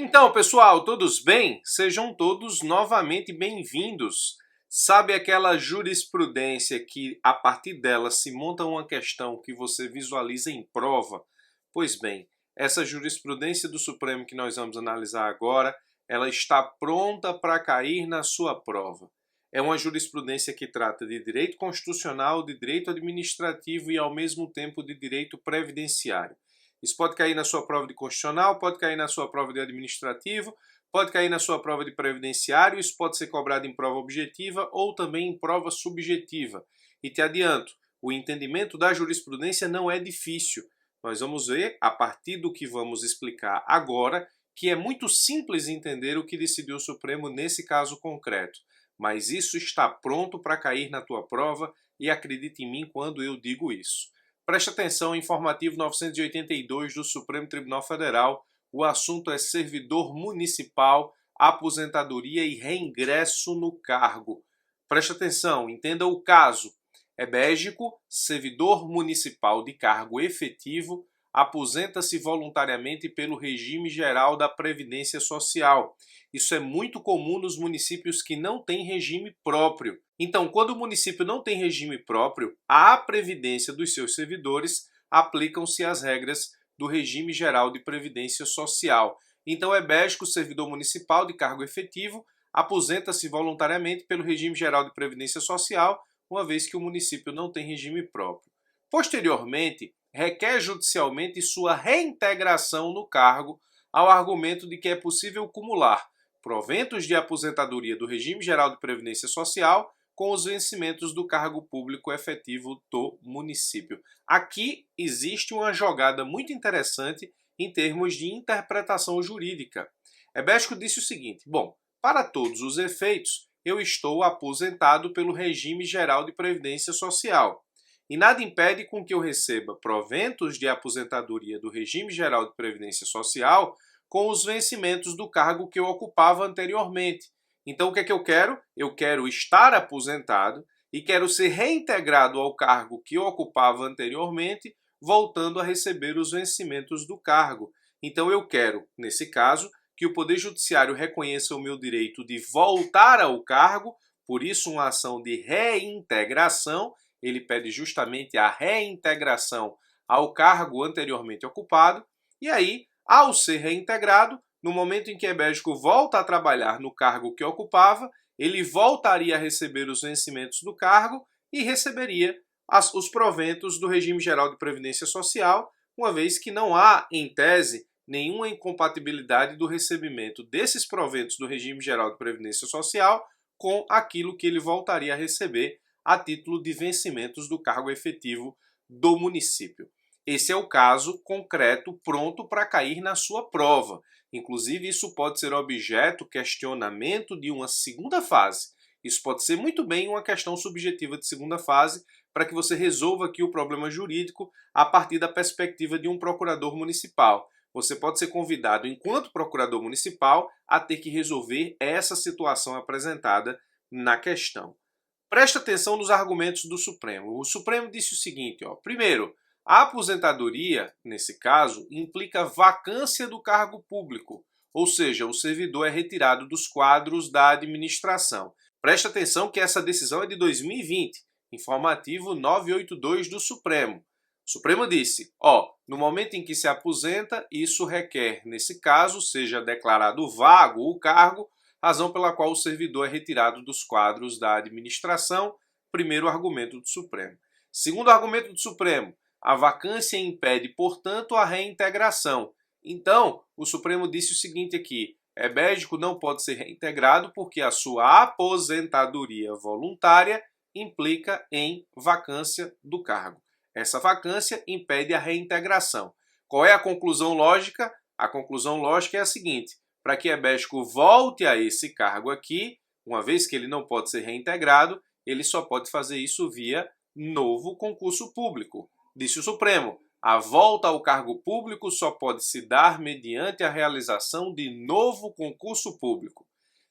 Então, pessoal, todos bem? Sejam todos novamente bem-vindos. Sabe aquela jurisprudência que, a partir dela, se monta uma questão que você visualiza em prova? Pois bem, essa jurisprudência do Supremo que nós vamos analisar agora, ela está pronta para cair na sua prova. É uma jurisprudência que trata de direito constitucional, de direito administrativo e, ao mesmo tempo, de direito previdenciário. Isso pode cair na sua prova de constitucional, pode cair na sua prova de administrativo, pode cair na sua prova de previdenciário, isso pode ser cobrado em prova objetiva ou também em prova subjetiva. E te adianto, o entendimento da jurisprudência não é difícil. Nós vamos ver, a partir do que vamos explicar agora, que é muito simples entender o que decidiu o Supremo nesse caso concreto. Mas isso está pronto para cair na tua prova e acredite em mim quando eu digo isso. Preste atenção, informativo 982 do Supremo Tribunal Federal. O assunto é servidor municipal, aposentadoria e reingresso no cargo. Preste atenção, entenda o caso. Ebégico, servidor municipal de cargo efetivo, aposenta-se voluntariamente pelo regime geral da Previdência Social. Isso é muito comum nos municípios que não têm regime próprio. Então, quando o município não tem regime próprio, à previdência dos seus servidores aplicam-se as regras do regime geral de Previdência Social. Então, ebégico, servidor municipal de cargo efetivo, aposenta-se voluntariamente pelo regime geral de Previdência Social, uma vez que o município não tem regime próprio. Posteriormente, requer judicialmente sua reintegração no cargo ao argumento de que é possível cumular proventos de aposentadoria do regime geral de Previdência Social com os vencimentos do cargo público efetivo do município. Aqui existe uma jogada muito interessante em termos de interpretação jurídica. Ebégico disse o seguinte: bom, para todos os efeitos, eu estou aposentado pelo regime geral de Previdência Social. E nada impede com que eu receba proventos de aposentadoria do regime geral de Previdência Social com os vencimentos do cargo que eu ocupava anteriormente. Então, o que é que eu quero? Eu quero estar aposentado e quero ser reintegrado ao cargo que eu ocupava anteriormente, voltando a receber os vencimentos do cargo. Então, eu quero, nesse caso, que o Poder Judiciário reconheça o meu direito de voltar ao cargo, por isso uma ação de reintegração. Ele pede justamente a reintegração ao cargo anteriormente ocupado, e aí, ao ser reintegrado, no momento em que ebégico volta a trabalhar no cargo que ocupava, ele voltaria a receber os vencimentos do cargo e receberia os proventos do regime geral de Previdência Social, uma vez que não há, em tese, nenhuma incompatibilidade do recebimento desses proventos do regime geral de Previdência Social com aquilo que ele voltaria a receber a título de vencimentos do cargo efetivo do município. Esse é o caso concreto pronto para cair na sua prova. Inclusive, isso pode ser objeto, questionamento de uma segunda fase. Isso pode ser muito bem uma questão subjetiva de segunda fase para que você resolva aqui o problema jurídico a partir da perspectiva de um procurador municipal. Você pode ser convidado, enquanto procurador municipal, a ter que resolver essa situação apresentada na questão. Presta atenção nos argumentos do Supremo. O Supremo disse o seguinte, primeiro, a aposentadoria, nesse caso, implica vacância do cargo público, ou seja, o servidor é retirado dos quadros da administração. Presta atenção que essa decisão é de 2020, informativo 982 do Supremo. O Supremo disse, no momento em que se aposenta, isso requer, nesse caso, seja declarado vago o cargo, razão pela qual o servidor é retirado dos quadros da administração. Primeiro argumento do Supremo. Segundo argumento do Supremo, a vacância impede, portanto, a reintegração. Então, o Supremo disse o seguinte aqui: ebégico não pode ser reintegrado porque a sua aposentadoria voluntária implica em vacância do cargo. Essa vacância impede a reintegração. Qual é a conclusão lógica? A conclusão lógica é a seguinte: para que ebégico volte a esse cargo aqui, uma vez que ele não pode ser reintegrado, ele só pode fazer isso via novo concurso público. Disse o Supremo, a volta ao cargo público só pode se dar mediante a realização de novo concurso público.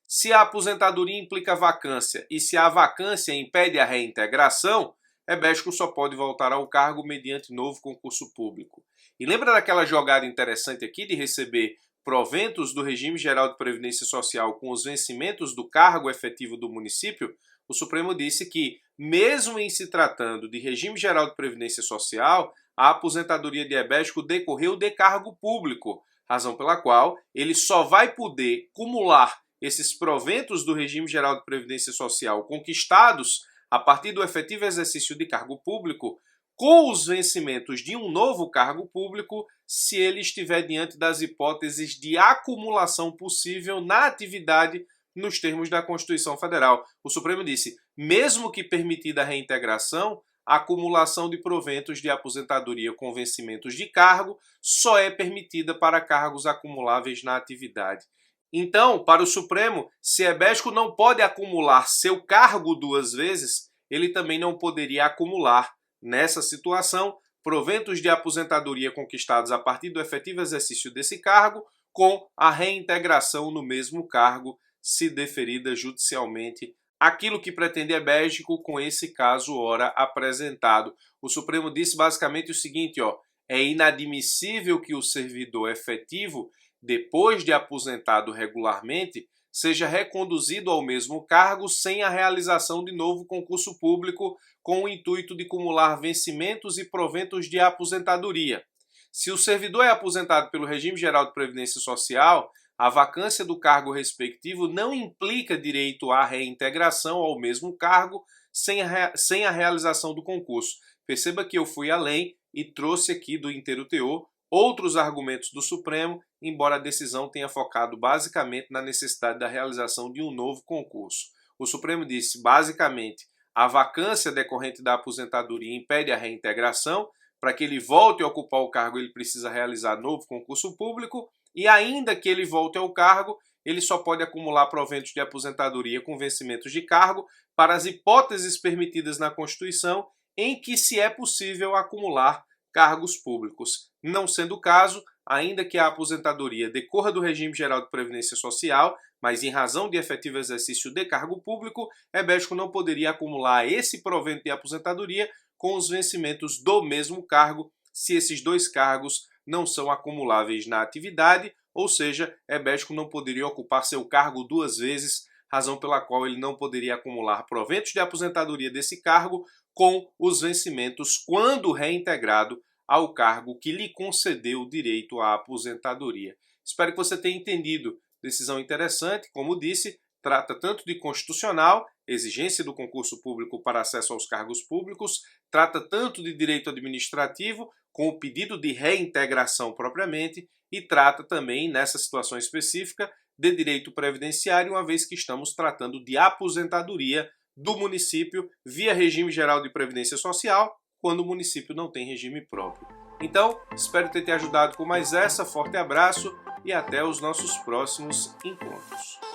Se a aposentadoria implica vacância e se a vacância impede a reintegração, ebégico só pode voltar ao cargo mediante novo concurso público. E lembra daquela jogada interessante aqui de receber proventos do regime geral de previdência social com os vencimentos do cargo efetivo do município, o Supremo disse que, mesmo em se tratando de regime geral de previdência social, a aposentadoria diabético decorreu de cargo público, razão pela qual ele só vai poder cumular esses proventos do regime geral de previdência social conquistados a partir do efetivo exercício de cargo público com os vencimentos de um novo cargo público, se ele estiver diante das hipóteses de acumulação possível na atividade nos termos da Constituição Federal. O Supremo disse, mesmo que permitida a reintegração, a acumulação de proventos de aposentadoria com vencimentos de cargo só é permitida para cargos acumuláveis na atividade. Então, para o Supremo, se ebético não pode acumular seu cargo duas vezes, ele também não poderia acumular, nessa situação, proventos de aposentadoria conquistados a partir do efetivo exercício desse cargo com a reintegração no mesmo cargo, se deferida judicialmente aquilo que pretende ebético com esse caso ora apresentado. O Supremo disse basicamente o seguinte, é inadmissível que o servidor efetivo, depois de aposentado regularmente, seja reconduzido ao mesmo cargo sem a realização de novo concurso público com o intuito de cumular vencimentos e proventos de aposentadoria. Se o servidor é aposentado pelo regime geral de previdência social, a vacância do cargo respectivo não implica direito à reintegração ao mesmo cargo sem a realização do concurso. Perceba que eu fui além e trouxe aqui do inteiro teor outros argumentos do Supremo, embora a decisão tenha focado basicamente na necessidade da realização de um novo concurso. O Supremo disse, basicamente, a vacância decorrente da aposentadoria impede a reintegração. Para que ele volte a ocupar o cargo, ele precisa realizar novo concurso público e, ainda que ele volte ao cargo, ele só pode acumular proventos de aposentadoria com vencimentos de cargo para as hipóteses permitidas na Constituição em que se é possível acumular cargos públicos. Não sendo o caso, ainda que a aposentadoria decorra do regime geral de previdência social, mas em razão de efetivo exercício de cargo público, ebético não poderia acumular esse provento de aposentadoria com os vencimentos do mesmo cargo, se esses dois cargos não são acumuláveis na atividade, ou seja, ebético não poderia ocupar seu cargo duas vezes, razão pela qual ele não poderia acumular proventos de aposentadoria desse cargo com os vencimentos quando reintegrado ao cargo que lhe concedeu o direito à aposentadoria. Espero que você tenha entendido. Decisão interessante, como disse, trata tanto de constitucional, exigência do concurso público para acesso aos cargos públicos, trata tanto de direito administrativo, com o pedido de reintegração propriamente, e trata também, nessa situação específica, de direito previdenciário, uma vez que estamos tratando de aposentadoria do município via regime geral de previdência social, quando o município não tem regime próprio. Então, espero ter te ajudado com mais essa, forte abraço e até os nossos próximos encontros.